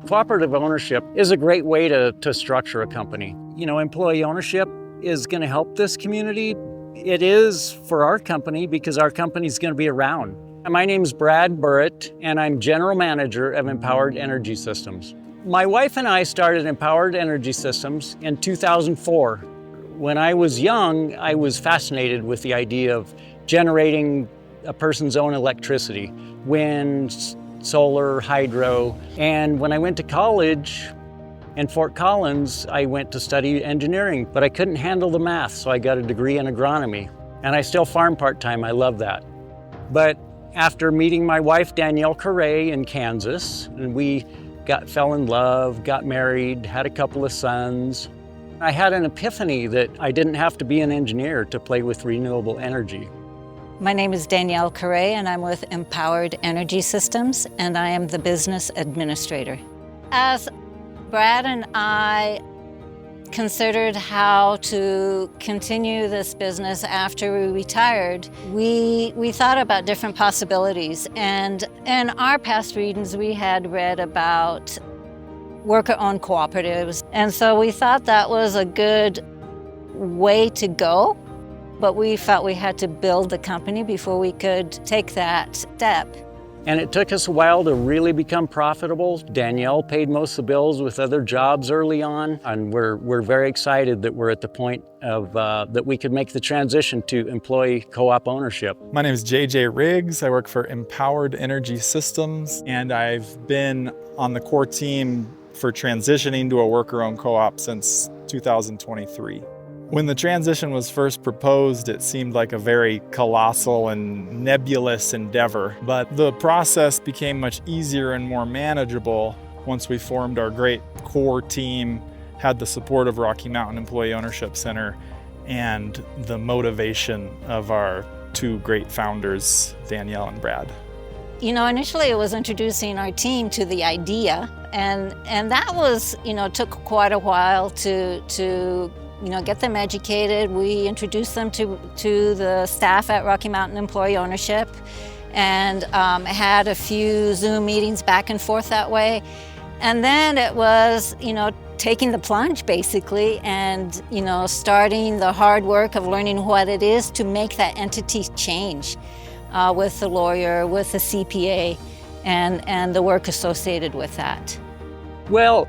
Cooperative ownership is a great way to structure a company. You know, employee ownership is going to help this community. It is for our company because our company is going to be around. My name is Brad Burrett, and I'm General Manager of Empowered Energy Systems. My wife and I started Empowered Energy Systems in 2004. When I was young, I was fascinated with the idea of generating a person's own electricity, wind, solar, hydro. And when I went to college in Fort Collins, I went to study engineering, but I couldn't handle the math, so I got a degree in agronomy. And I still farm part-time, I love that. But after meeting my wife, Danielle Carey, in Kansas, and we fell in love, got married, had a couple of sons, I had an epiphany that I didn't have to be an engineer to play with renewable energy. My name is Danielle Carey, and I'm with Empowered Energy Systems, and I am the business administrator. As Brad and I considered how to continue this business after we retired, we thought about different possibilities. And in our past readings, we had read about worker-owned cooperatives. And so we thought that was a good way to go, but we felt we had to build the company before we could take that step. And it took us a while to really become profitable. Danielle paid most of the bills with other jobs early on, and we're very excited that we're at the point of that we could make the transition to employee co-op ownership. My name is JJ Riggs. I work for Empowered Energy Systems, and I've been on the core team for transitioning to a worker-owned co-op since 2023. When the transition was first proposed, it seemed like a very colossal and nebulous endeavor, but the process became much easier and more manageable once we formed our great core team, had the support of Rocky Mountain Employee Ownership Center, and the motivation of our two great founders, Danielle and Brad. You know, initially it was introducing our team to the idea, and that was, took quite a while to get them educated. We introduced them to the staff at Rocky Mountain Employee Ownership, and had a few Zoom meetings back and forth that way. And then it was, taking the plunge basically, and, starting the hard work of learning what it is to make that entity change with the lawyer, with the CPA, and the work associated with that. Well,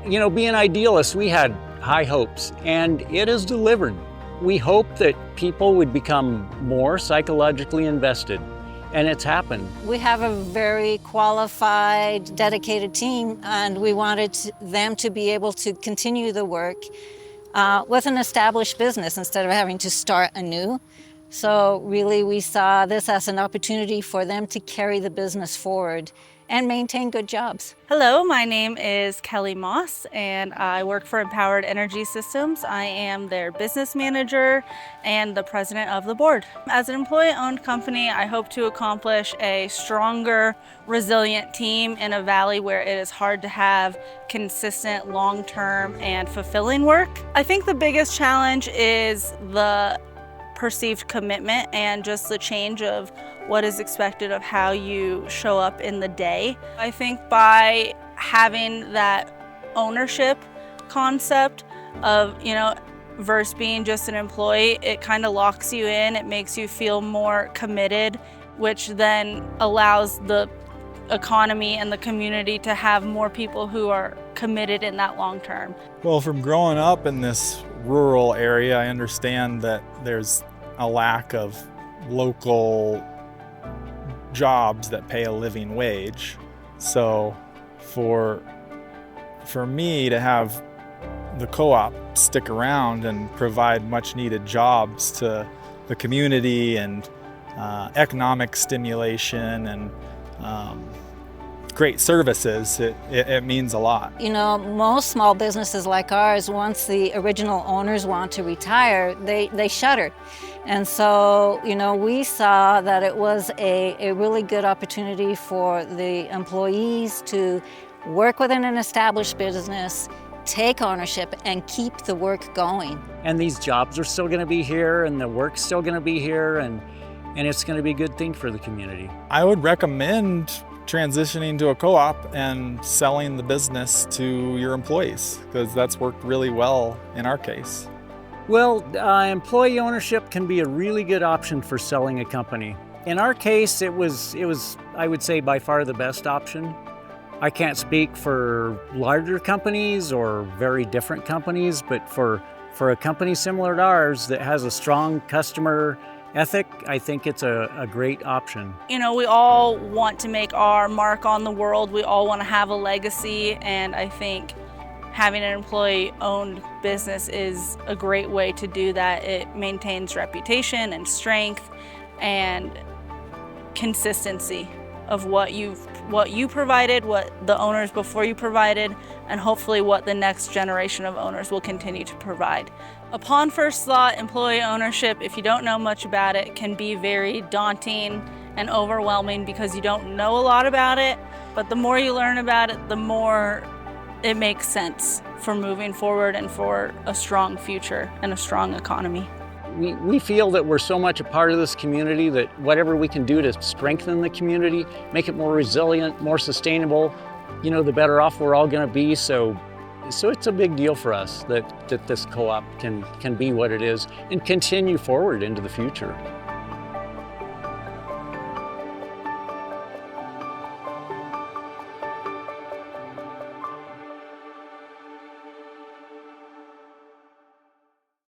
being idealists, we had high hopes, and it is delivered. We hope that people would become more psychologically invested, and it's happened. We have a very qualified, dedicated team, and we wanted them to be able to continue the work with an established business instead of having to start anew. So really we saw this as an opportunity for them to carry the business forward and maintain good jobs. Hello, my name is Kelly Moss, and I work for Empowered Energy Systems. I am their business manager and the president of the board. As an employee-owned company, I hope to accomplish a stronger, resilient team in a valley where it is hard to have consistent, long-term, and fulfilling work. I think the biggest challenge is the perceived commitment and just the change of what is expected of how you show up in the day. I think by having that ownership concept of, versus being just an employee, it kind of locks you in, it makes you feel more committed, which then allows the economy and the community to have more people who are committed in that long term. Well, from growing up in this rural area, I understand that there's a lack of local jobs that pay a living wage. So for me to have the co-op stick around and provide much needed jobs to the community and economic stimulation and great services, it means a lot. Most small businesses like ours, once the original owners want to retire, they shutter. And so, we saw that it was a really good opportunity for the employees to work within an established business, take ownership, and keep the work going. And these jobs are still going to be here, and the work's still going to be here, and it's going to be a good thing for the community. I would recommend transitioning to a co-op and selling the business to your employees, because that's worked really well in our case. Well, employee ownership can be a really good option for selling a company. In our case, it was, I would say, by far the best option. I can't speak for larger companies or very different companies, but for a company similar to ours that has a strong customer ethic, I think it's a great option. You know, we all want to make our mark on the world. We all want to have a legacy, and I think having an employee-owned business is a great way to do that. It maintains reputation and strength and consistency of what you provided, what the owners before you provided, and hopefully what the next generation of owners will continue to provide. Upon first thought, employee ownership, if you don't know much about it, can be very daunting and overwhelming because you don't know a lot about it. But the more you learn about it, the more it makes sense for moving forward and for a strong future and a strong economy. We feel that we're so much a part of this community that whatever we can do to strengthen the community, make it more resilient, more sustainable, you know, the better off we're all going to be. So it's a big deal for us that this co-op can be what it is and continue forward into the future.